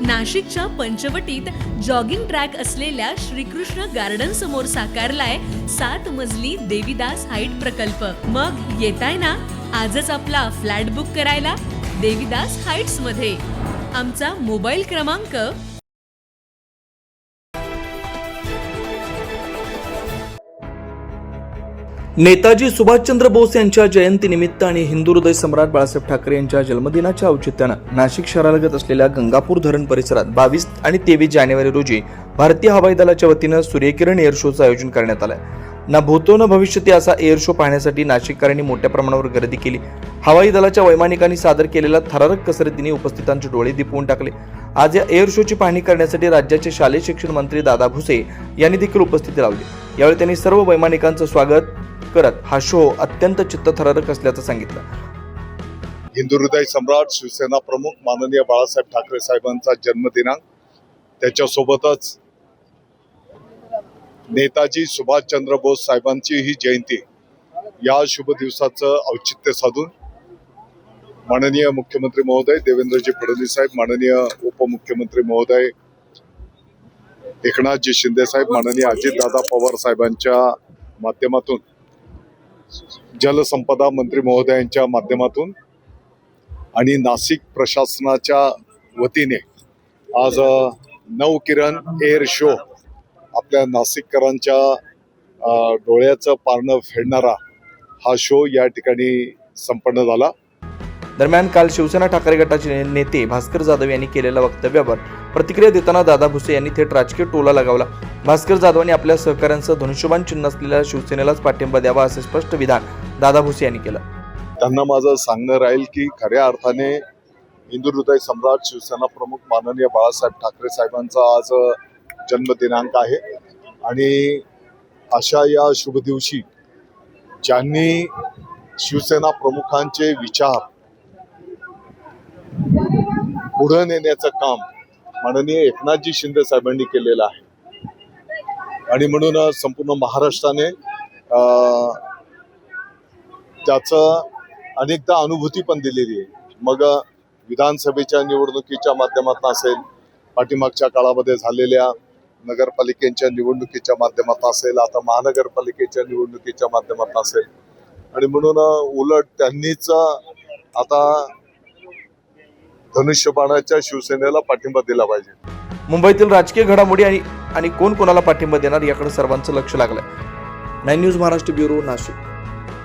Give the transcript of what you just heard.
नाशिकच्या पंचवटीत jogging track असलेल्या Shrikrishna garden समोर साकारलाय 7 मजली देवीदास हाईट प्रकल्प। मग येताय ना आजच आपला फ्लॅट बुक करायला देवीदास हाईट्स मध्ये। आमचा मोबाईल क्रमांक नेताजी सुभाषचंद्र बोस यांच्या जयंतीनिमित्त आणि हिंदू हृदय सम्राट बाळासाहेब ठाकरे यांच्या जन्मदिनाच्या औचित्यानं नाशिक शहरालगत असलेल्या गंगापूर धरण परिसरात 22 आणि 23 जानेवारी रोजी भारतीय हवाई दलाच्या वतीनं सूर्यकिरण एअर शोचं आयोजन करण्यात आलं। ना भूतो न भविष्यती असा एअर शो पाहण्यासाठी नाशिककरांनी मोठ्या प्रमाणावर गर्दी केली। हवाई दलाच्या वैमानिकांनी सादर केलेल्या थरारक कसरतीने उपस्थितांचे डोळे दिपवून टाकले। आज या एअर शोची पाहणी करण्यासाठी राज्याचे शालेय शिक्षण मंत्री दादा भुसे यांनी देखील उपस्थिती लावली। यावेळी त्यांनी सर्व वैमानिकांचं स्वागत करत हा शो अत्यंत चित्तथरारक असल्याचं सांगितलं। हिंदू हृदय सम्राट शिवसेना प्रमुख माननीय बाळासाहेब ठाकरे साहेबांचा जन्मदिनांक, त्याच्यासोबतच नेताजी सुभाषचंद्र बोस साहेबांची ही जयंती, या शुभ दिवसाचं औचित्य साधून माननीय मुख्यमंत्री महोदय देवेंद्रजी फडणवीस साहेब, माननीय उपमुख्यमंत्री महोदय एकनाथजी शिंदे साहेब, माननीय अजितदादा पवार साहेबांच्या माध्यमातून, जलसंपदा मंत्री महोदयांच्या माध्यमातून आणि नाशिक प्रशासनाच्या वतीने आज नवकिरण एअर शो आपल्या नाशिककरांच्या डोळ्याचं पारणं फेडणारा हा शो या ठिकाणी संपन्न झाला। दरम्यान काल शिवसेना ठाकरे गटाचे नेते भास्कर जाधव यांनी केलेल्या वक्तव्यावर प्रतिक्रिया देताना दादा भुसे यांनी थेट राजकीय टोला लगावला। भास्कर जाधवांनी आपल्या सहकाऱ्यांचं धनुष्यबाण चिन्ह असलेल्या शिवसेनेलाच पाठिंबा द्यावा असे स्पष्ट विधान दादा भुसे यांनी केलं। त्यांना माझं सांगणं राहील की खऱ्या अर्थाने हिंदू हृदय सम्राट शिवसेना प्रमुख माननीय बाळासाहेब ठाकरे साहेबांचा आज जन्मदिनांक आहे आणि अशा या शुभ दिवशी ज्यांनी शिवसेना प्रमुखांचे विचार पुढे नेण्याचं काम माननीय एकनाथजी शिंदे साहेबांनी केलेलं आहे आणि म्हणून संपूर्ण महाराष्ट्राने त्याचं अनेकदा अनुभूती पण दिलेली आहे। मग विधानसभेच्या निवडणुकीच्या माध्यमातून असेल, पाठीमागच्या काळामध्ये झालेल्या नगरपालिकेच्या निवडणुकीच्या माध्यमातून असेल, आता महानगरपालिकेच्या निवडणुकीच्या माध्यमातून असेल, आणि म्हणून उलट त्यांनीच आता धनुष्यबाणाच्या शिवसेनेला पाठिंबा दिला पाहिजे। मुंबईतील राजकीय घडामोडी आणि कोण कोणाला पाठिंबा देणार याकडे सर्वांचं लक्ष लागलंय। 9 न्यूज महाराष्ट्र ब्युरो, नाशिक।